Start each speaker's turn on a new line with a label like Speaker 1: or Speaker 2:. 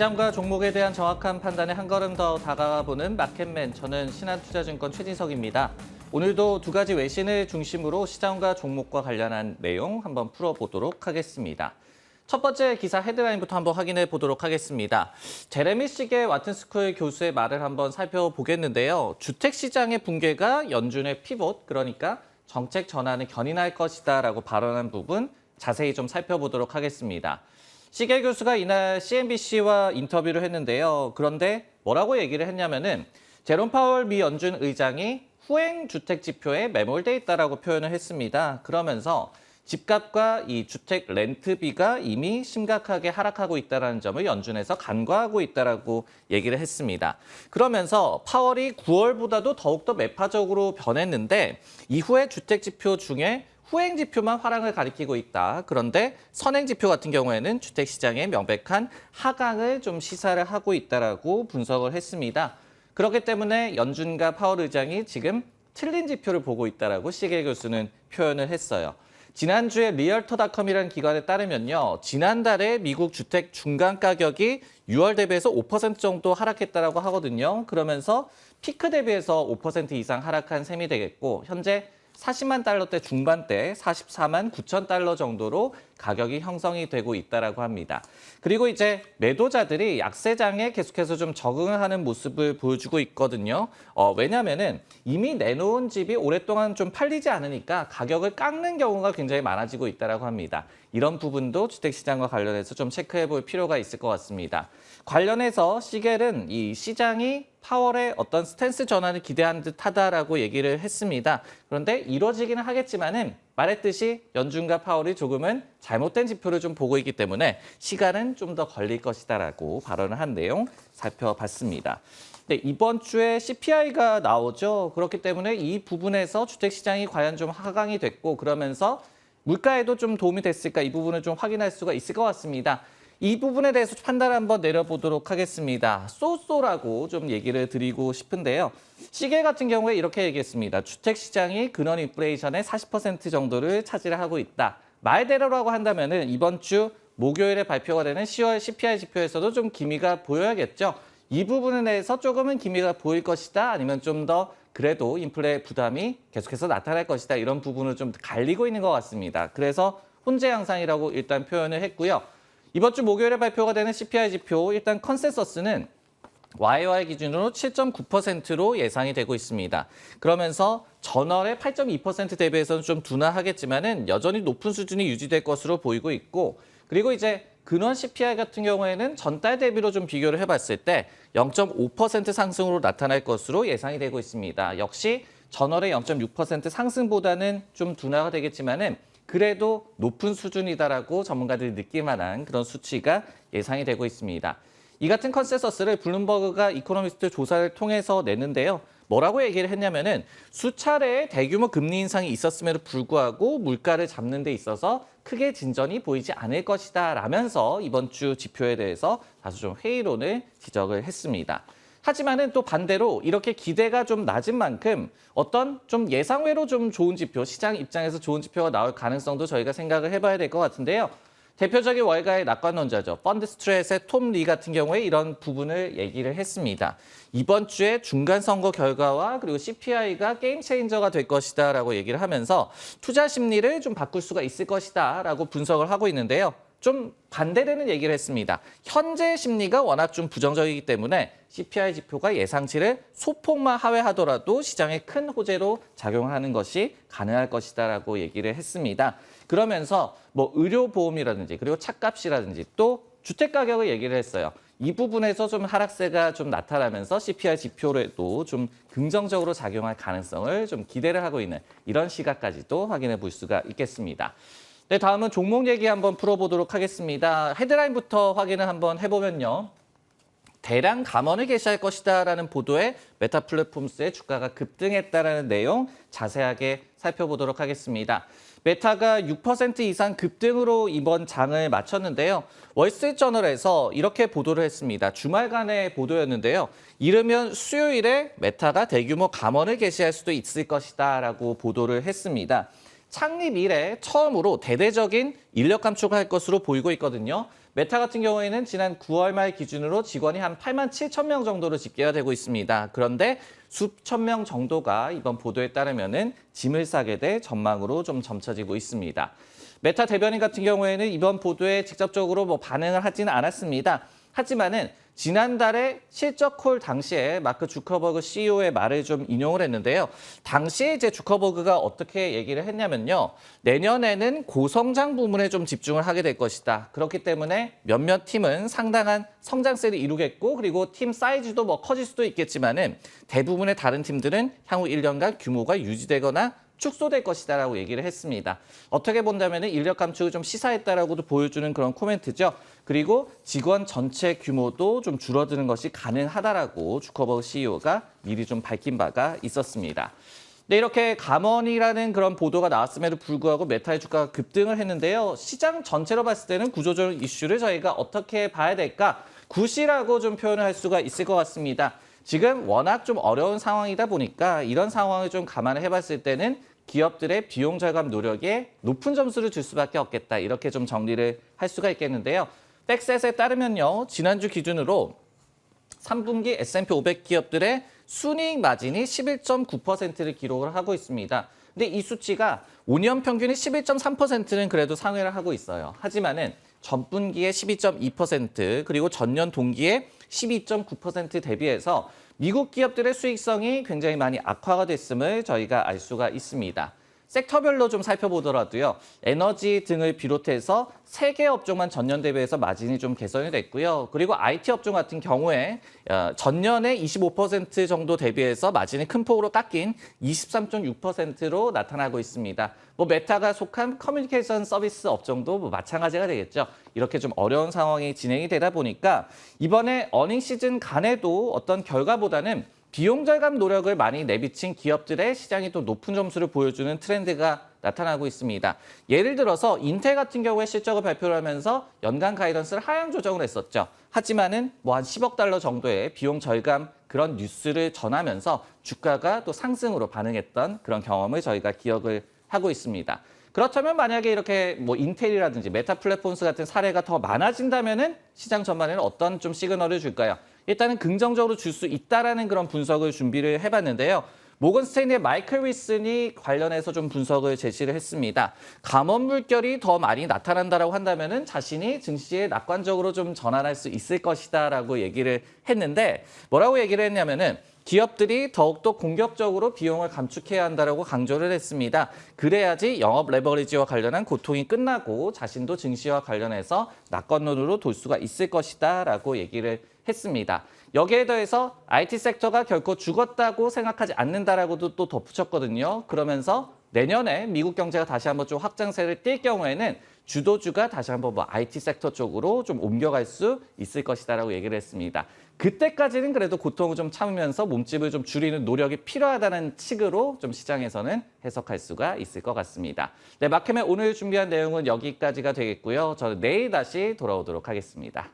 Speaker 1: 시장과 종목에 대한 정확한 판단에 한 걸음 더 다가가보는 마켓맨, 저는 신한투자증권 최진석입니다. 오늘도 두 가지 외신을 중심으로 시장과 종목과 관련한 내용 한번 풀어보도록 하겠습니다. 첫 번째 기사 헤드라인부터 한번 확인해 보도록 하겠습니다. 제레미 시게 와튼스쿨 교수의 말을 한번 살펴보겠는데요. 주택시장의 붕괴가 연준의 피봇, 그러니까 정책 전환을 견인할 것이다라고 발언한 부분 자세히 좀 살펴보도록 하겠습니다. 시게 교수가 이날 CNBC와 인터뷰를 했는데요. 그런데 뭐라고 얘기를 했냐면은 제롬 파월 미 연준 의장이 후행 주택 지표에 매몰돼 있다라고 표현을 했습니다. 그러면서 집값과 이 주택 렌트비가 이미 심각하게 하락하고 있다는 점을 연준에서 간과하고 있다라고 얘기를 했습니다. 그러면서 파월이 9월보다도 더욱더 매파적으로 변했는데 이후에 주택 지표 중에 후행 지표만 화랑을 가리키고 있다. 그런데 선행 지표 같은 경우에는 주택 시장의 명백한 하강을 좀 시사를 하고 있다라고 분석을 했습니다. 그렇기 때문에 연준과 파월 의장이 지금 틀린 지표를 보고 있다라고 시게 교수는 표현을 했어요. 지난주에 리얼터닷컴이라는 기관에 따르면요. 지난달에 미국 주택 중간 가격이 6월 대비해서 5% 정도 하락했다라고 하거든요. 그러면서 피크 대비해서 5% 이상 하락한 셈이 되겠고 현재 40만 달러대 중반대 44만 9천 달러 정도로 가격이 형성이 되고 있다라고 합니다. 그리고 이제 매도자들이 약세장에 계속해서 좀 적응을 하는 모습을 보여주고 있거든요. 왜냐면은 이미 내놓은 집이 오랫동안 좀 팔리지 않으니까 가격을 깎는 경우가 굉장히 많아지고 있다라고 합니다. 이런 부분도 주택시장과 관련해서 좀 체크해 볼 필요가 있을 것 같습니다. 관련해서 시겔은 이 시장이 파월의 어떤 스탠스 전환을 기대하는 듯하다라고 얘기를 했습니다. 그런데 이루어지기는 하겠지만은 말했듯이 연준과 파월이 조금은 잘못된 지표를 좀 보고 있기 때문에 시간은 좀 더 걸릴 것이다라고 발언을 한 내용 살펴봤습니다. 네, 이번 주에 CPI가 나오죠. 그렇기 때문에 이 부분에서 주택시장이 과연 좀 하강이 됐고 그러면서 물가에도 좀 도움이 됐을까 이 부분을 좀 확인할 수가 있을 것 같습니다. 이 부분에 대해서 판단 한번 내려보도록 하겠습니다. 쏘쏘라고 좀 얘기를 드리고 싶은데요. 시계 같은 경우에 이렇게 얘기했습니다. 주택시장이 근원 인플레이션의 40% 정도를 차지하고 있다. 말대로라고 한다면은 이번 주 목요일에 발표가 되는 10월 CPI 지표에서도 좀 기미가 보여야겠죠. 이 부분에 대해서 조금은 기미가 보일 것이다. 아니면 좀 더 그래도 인플레 부담이 계속해서 나타날 것이다. 이런 부분을 좀 갈리고 있는 것 같습니다. 그래서 혼재 양상이라고 일단 표현을 했고요. 이번 주 목요일에 발표가 되는 CPI 지표 일단 컨센서스는 YOY 기준으로 7.9%로 예상이 되고 있습니다. 그러면서 전월의 8.2% 대비해서는 좀 둔화하겠지만은 여전히 높은 수준이 유지될 것으로 보이고 있고 그리고 이제 근원 CPI 같은 경우에는 전달 대비로 좀 비교를 해봤을 때 0.5% 상승으로 나타날 것으로 예상이 되고 있습니다. 역시 전월의 0.6% 상승보다는 좀 둔화가 되겠지만은 그래도 높은 수준이다라고 전문가들이 느낄 만한 그런 수치가 예상이 되고 있습니다. 이 같은 컨센서스를 블룸버그가 이코노미스트 조사를 통해서 내는데요. 뭐라고 얘기를 했냐면은 수차례의 대규모 금리 인상이 있었음에도 불구하고 물가를 잡는 데 있어서 크게 진전이 보이지 않을 것이다 라면서 이번 주 지표에 대해서 다소 좀 회의론을 지적을 했습니다. 하지만은 또 반대로 이렇게 기대가 좀 낮은 만큼 어떤 좀 예상외로 좀 좋은 지표, 시장 입장에서 좋은 지표가 나올 가능성도 저희가 생각을 해봐야 될 것 같은데요. 대표적인 월가의 낙관론자죠. 펀드 스트레스의 톰 리 같은 경우에 이런 부분을 얘기를 했습니다. 이번 주에 중간 선거 결과와 그리고 CPI가 게임 체인저가 될 것이다라고 얘기를 하면서 투자 심리를 좀 바꿀 수가 있을 것이다라고 분석을 하고 있는데요. 좀 반대되는 얘기를 했습니다. 현재 심리가 워낙 좀 부정적이기 때문에 CPI 지표가 예상치를 소폭만 하회하더라도 시장에 큰 호재로 작용하는 것이 가능할 것이다라고 얘기를 했습니다. 그러면서 뭐 의료보험이라든지 그리고 차값이라든지 또 주택가격을 얘기를 했어요. 이 부분에서 좀 하락세가 좀 나타나면서 CPI 지표에도 좀 긍정적으로 작용할 가능성을 좀 기대를 하고 있는 이런 시각까지도 확인해 볼 수가 있겠습니다. 네, 다음은 종목 얘기 한번 풀어보도록 하겠습니다. 헤드라인부터 확인을 한번 해보면요. 대량 감원을 개시할 것이다라는 보도에 메타 플랫폼스의 주가가 급등했다라는 내용 자세하게 살펴보도록 하겠습니다. 메타가 6% 이상 급등으로 이번 장을 마쳤는데요. 월스트리트저널에서 이렇게 보도를 했습니다. 주말간의 보도였는데요. 이르면 수요일에 메타가 대규모 감원을 개시할 수도 있을 것이다라고 보도를 했습니다. 창립 이래 처음으로 대대적인 인력 감축을 할 것으로 보이고 있거든요. 메타 같은 경우에는 지난 9월 말 기준으로 직원이 한 8만 7천 명 정도로 집계가 되고 있습니다. 그런데 수천 명 정도가 이번 보도에 따르면은 짐을 싸게 될 전망으로 좀 점쳐지고 있습니다. 메타 대변인 같은 경우에는 이번 보도에 직접적으로 반응을 하지는 않았습니다. 하지만은 지난달에 실적 콜 당시에 마크 주커버그 CEO의 말을 좀 인용을 했는데요. 당시에 이제 주커버그가 어떻게 얘기를 했냐면요. 내년에는 고성장 부문에 좀 집중을 하게 될 것이다. 그렇기 때문에 몇몇 팀은 상당한 성장세를 이루겠고 그리고 팀 사이즈도 커질 수도 있겠지만은 대부분의 다른 팀들은 향후 1년간 규모가 유지되거나 축소될 것이다라고 얘기를 했습니다. 어떻게 본다면 인력 감축을 좀 시사했다라고도 보여주는 그런 코멘트죠. 그리고 직원 전체 규모도 좀 줄어드는 것이 가능하다라고 주커버그 CEO가 미리 좀 밝힌 바가 있었습니다. 네, 이렇게 감원이라는 그런 보도가 나왔음에도 불구하고 메타의 주가가 급등을 했는데요. 시장 전체로 봤을 때는 구조적 이슈를 저희가 어떻게 봐야 될까? 굿이라고 좀 표현을 할 수가 있을 것 같습니다. 지금 워낙 좀 어려운 상황이다 보니까 이런 상황을 좀 감안을 해봤을 때는 기업들의 비용 절감 노력에 높은 점수를 줄 수밖에 없겠다. 이렇게 좀 정리를 할 수가 있겠는데요. 팩셋에 따르면요. 지난주 기준으로 3분기 S&P 500 기업들의 순이익 마진이 11.9%를 기록을 하고 있습니다. 근데 이 수치가 5년 평균이 11.3%는 그래도 상회를 하고 있어요. 하지만은 전분기에 12.2% 그리고 전년 동기에 12.9% 대비해서 미국 기업들의 수익성이 굉장히 많이 악화가 됐음을 저희가 알 수가 있습니다. 섹터별로 좀 살펴보더라도요. 에너지 등을 비롯해서 3개 업종만 전년 대비해서 마진이 좀 개선이 됐고요. 그리고 IT 업종 같은 경우에 전년에 25% 정도 대비해서 마진이 큰 폭으로 깎인 23.6%로 나타나고 있습니다. 메타가 속한 커뮤니케이션 서비스 업종도 마찬가지가 되겠죠. 이렇게 좀 어려운 상황이 진행이 되다 보니까 이번에 어닝 시즌 간에도 어떤 결과보다는 비용 절감 노력을 많이 내비친 기업들의 시장이 또 높은 점수를 보여주는 트렌드가 나타나고 있습니다. 예를 들어서 인텔 같은 경우에 실적을 발표를 하면서 연간 가이던스를 하향 조정을 했었죠. 하지만은 한 10억 달러 정도의 비용 절감 그런 뉴스를 전하면서 주가가 또 상승으로 반응했던 그런 경험을 저희가 기억을 하고 있습니다. 그렇다면 만약에 이렇게 인텔이라든지 메타 플랫폼스 같은 사례가 더 많아진다면은 시장 전반에는 어떤 좀 시그널을 줄까요? 일단은 긍정적으로 줄 수 있다라는 그런 분석을 준비를 해봤는데요. 모건 스탠리의 마이클 윌슨이 관련해서 좀 분석을 제시를 했습니다. 감원 물결이 더 많이 나타난다라고 한다면은 자신이 증시에 낙관적으로 좀 전환할 수 있을 것이다라고 얘기를 했는데 뭐라고 얘기를 했냐면은 기업들이 더욱더 공격적으로 비용을 감축해야 한다라고 강조를 했습니다. 그래야지 영업 레버리지와 관련한 고통이 끝나고 자신도 증시와 관련해서 낙관론으로 돌 수가 있을 것이다라고 얘기를 했습니다. 여기에 더해서 IT 섹터가 결코 죽었다고 생각하지 않는다라고도 또 덧붙였거든요. 그러면서 내년에 미국 경제가 다시 한번 좀 확장세를 띌 경우에는 주도주가 다시 한번 IT 섹터 쪽으로 좀 옮겨갈 수 있을 것이다라고 얘기를 했습니다. 그때까지는 그래도 고통을 좀 참으면서 몸집을 좀 줄이는 노력이 필요하다는 식으로 좀 시장에서는 해석할 수가 있을 것 같습니다. 네, 마켓맨 오늘 준비한 내용은 여기까지가 되겠고요. 저는 내일 다시 돌아오도록 하겠습니다.